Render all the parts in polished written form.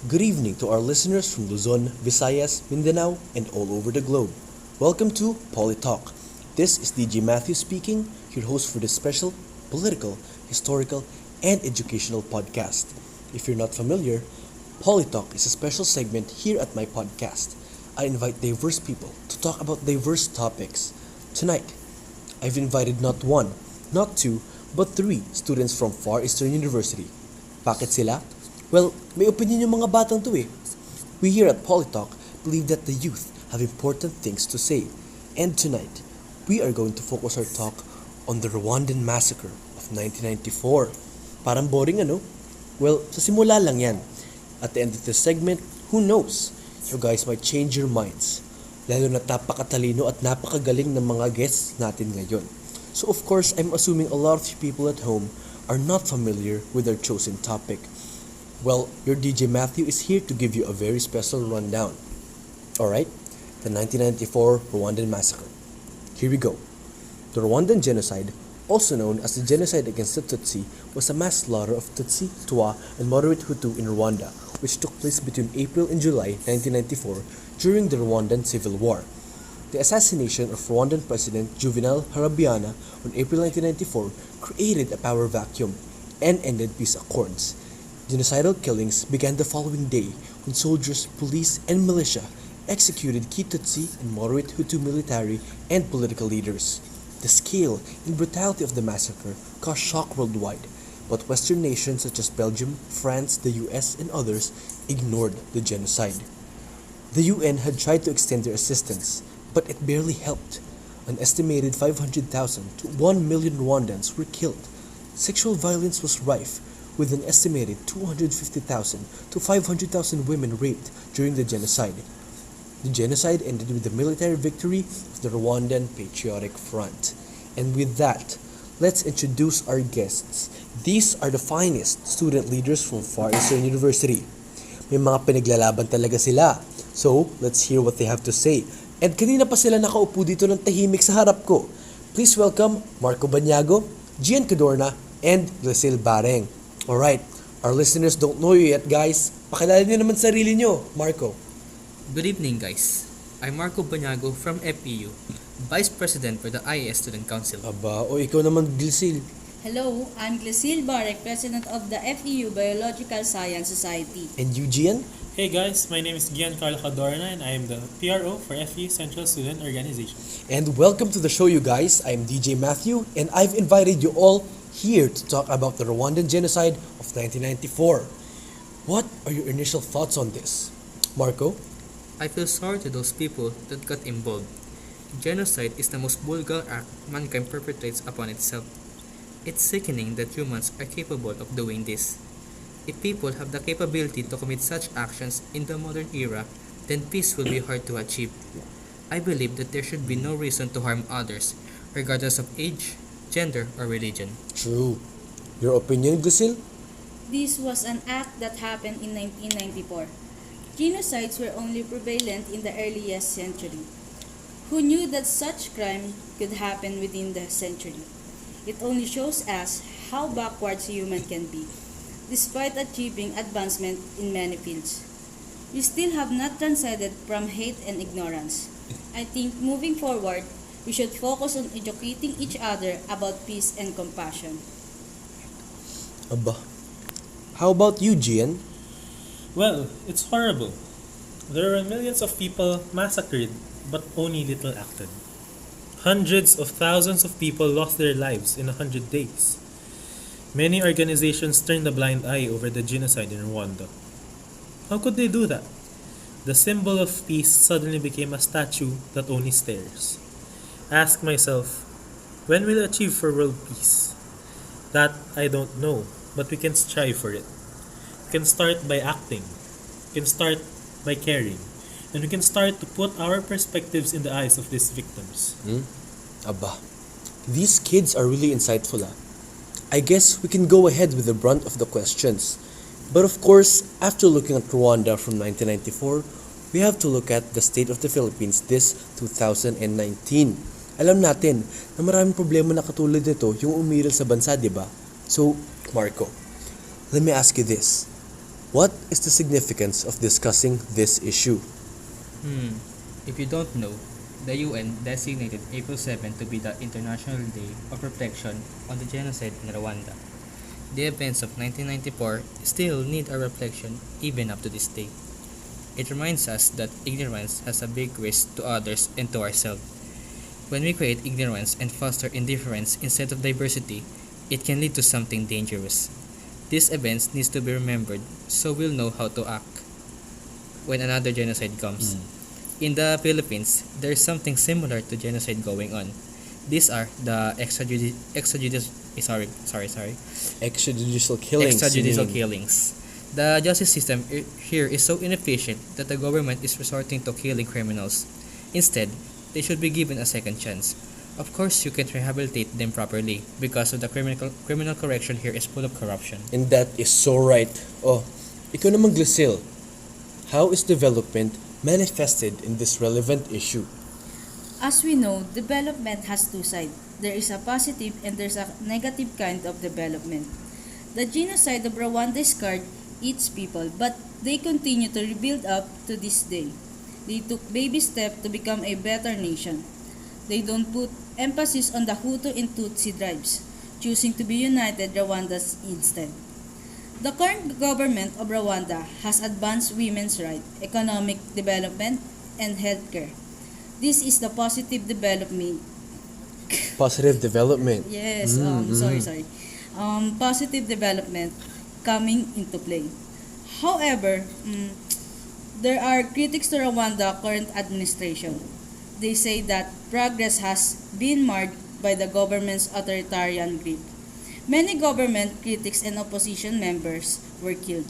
Good evening to our listeners from Luzon, Visayas, Mindanao, and all over the globe. Welcome to Poli-TALK. This is DJ Matthew speaking, your host for this special political, historical, and educational podcast. If you're not familiar, Poli-TALK is a special segment here at my podcast. I invite diverse people to talk about diverse topics. Tonight, I've invited not one, not two, but three students from Far Eastern University. Bakit sila? Well, may opinion yung mga batang to eh. We here at Poli-TALK believe that the youth have important things to say. And tonight, we are going to focus our talk on the Rwandan massacre of 1994. Parang boring ano? Well, sa simula lang yan. At the end of this segment, who knows? You guys might change your minds. Lalo na napakatalino at napakagaling ng mga guests natin ngayon. So of course, I'm assuming a lot of you people at home are not familiar with our chosen topic. Well, your DJ Matthew is here to give you a very special rundown. Alright, the 1994 Rwandan Massacre. Here we go. The Rwandan Genocide, also known as the Genocide against the Tutsi, was a mass slaughter of Tutsi, Twa, and moderate Hutu in Rwanda, which took place between April and July 1994 during the Rwandan Civil War. The assassination of Rwandan President Juvenal Harabiana on April 1994 created a power vacuum and ended peace accords. Genocidal killings began the following day when soldiers, police, and militia executed key Tutsi and moderate Hutu military and political leaders. The scale and brutality of the massacre caused shock worldwide, but Western nations such as Belgium, France, the US, and others ignored the genocide. The UN had tried to extend their assistance, but it barely helped. An estimated 500,000 to 1 million Rwandans were killed. Sexual violence was rife, with an estimated 250,000 to 500,000 women raped during the genocide. The genocide ended with the military victory of the Rwandan Patriotic Front. And with that, let's introduce our guests. These are the finest student leaders from Far Eastern University. May mga pinaglalaban talaga sila. So, let's hear what they have to say. And kanina pa sila nakaupo dito ng tahimik sa harap ko. Please welcome Marco Banyago, Gian Cadorna, and Glesil Bareng. Alright, our listeners don't know you yet, guys. Pakilala niyo naman sarili niyo, Marco. Good evening, guys. I'm Marco Banyago from FEU, Vice President for the IAS Student Council. Aba, o ikaw naman, Glesil. Hello, I'm Glesil Barek, President of the FEU Biological Science Society. And you, Gian? Hey guys, my name is Giancarlo Cadorna and I am the PRO for FEU Central Student Organization. And welcome to the show, you guys. I'm DJ Matthew, and I've invited you all here to talk about the Rwandan Genocide of 1994. What are your initial thoughts on this? Marco? I feel sorry to those people that got involved. Genocide is the most vulgar act mankind perpetrates upon itself. It's sickening that humans are capable of doing this. If people have the capability to commit such actions in the modern era, then peace will be hard to achieve. I believe that there should be no reason to harm others, regardless of age, gender, or religion. True. Your opinion, Glesil? This was an act that happened in 1994. Genocides were only prevalent in the earliest century. Who knew that such crime could happen within the century? It only shows us how backwards human can be, despite achieving advancement in many fields. We still have not transcended from hate and ignorance. I think moving forward, we should focus on educating each other about peace and compassion. Aba. How about you, Gian? Well, it's horrible. There were millions of people massacred, but only little acted. Hundreds of thousands of people lost their lives in 100 days. Many organizations turned a blind eye over the genocide in Rwanda. How could they do that? The symbol of peace suddenly became a statue that only stares. Ask myself, when will we achieve for world peace? That I don't know, but we can strive for it. We can start by acting. We can start by caring. And we can start to put our perspectives in the eyes of these victims. Aba. These kids are really insightful, ah. I guess we can go ahead with the brunt of the questions. But of course, after looking at Rwanda from 1994, we have to look at the state of the Philippines this 2019. Alam natin na maraming problema na katulad nito yung umiral sa bansa, di ba? So, Marco, let me ask you this. What is the significance of discussing this issue? If you don't know, the UN designated April 7 to be the International Day of Reflection on the Genocide in Rwanda. The events of 1994 still need a reflection even up to this day. It reminds us that ignorance has a big risk to others and to ourselves. When we create ignorance and foster indifference instead of diversity, it can lead to something dangerous. These events need to be remembered so we'll know how to act when another genocide comes. In the Philippines, there is something similar to genocide going on. These are the Extrajudicial killings. extrajudicial you mean? killings. The justice system here is so inefficient that the government is resorting to killing criminals. Instead, they should be given a second chance. Of course, you can't rehabilitate them properly because of the criminal correction here is full of corruption. And that is so right. Oh, ikaw naman, Glycil. How is development manifested in this relevant issue? As we know, development has two sides. There is a positive and there's a negative kind of development. The genocide of Rwanda scarred its people, but they continue to rebuild up to this day. They took baby steps to become a better nation. They don't put emphasis on the Hutu and Tutsi tribes, choosing to be united Rwandas instead. The current government of Rwanda has advanced women's rights, economic development, and healthcare. This is the positive development. Positive development. Yes, sorry. Positive development coming into play. However, there are critics to Rwanda current administration. They say that progress has been marred by the government's authoritarian grip. Many government critics and opposition members were killed.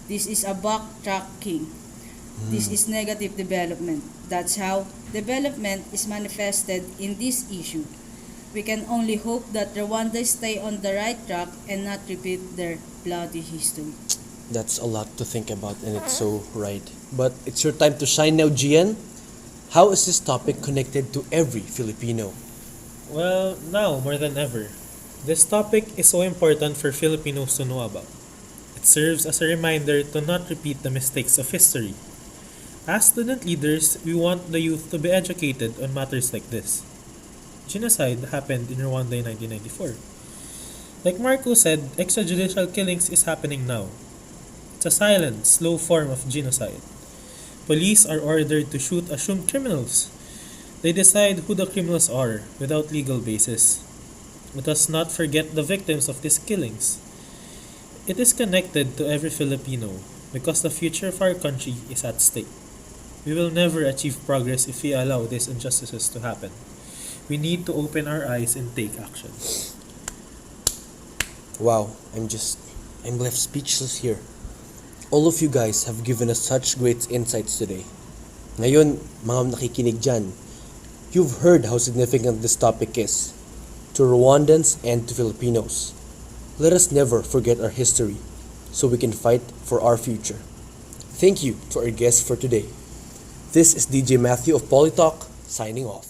This is a backtracking. This is negative development. That's how development is manifested in this issue. We can only hope that Rwanda stay on the right track and not repeat their bloody history. That's a lot to think about, and it's so right. But it's your time to shine now, Gian. How is this topic connected to every Filipino? Well, now more than ever, this topic is so important for Filipinos to know about. It serves as a reminder to not repeat the mistakes of history. As student leaders, we want the youth to be educated on matters like this. Genocide happened in Rwanda in 1994. Like Marco said, extrajudicial killings is happening now. It's a silent, slow form of genocide. Police are ordered to shoot assumed criminals. They decide who the criminals are without legal basis. Let us not forget the victims of these killings. It is connected to every Filipino because the future of our country is at stake. We will never achieve progress if we allow these injustices to happen. We need to open our eyes and take action. Wow, I'm left speechless here. All of you guys have given us such great insights today. Ngayon, mga nakikinig dyan, you've heard how significant this topic is to Rwandans and to Filipinos. Let us never forget our history so we can fight for our future. Thank you to our guests for today. This is DJ Matthew of Poli-TALK signing off.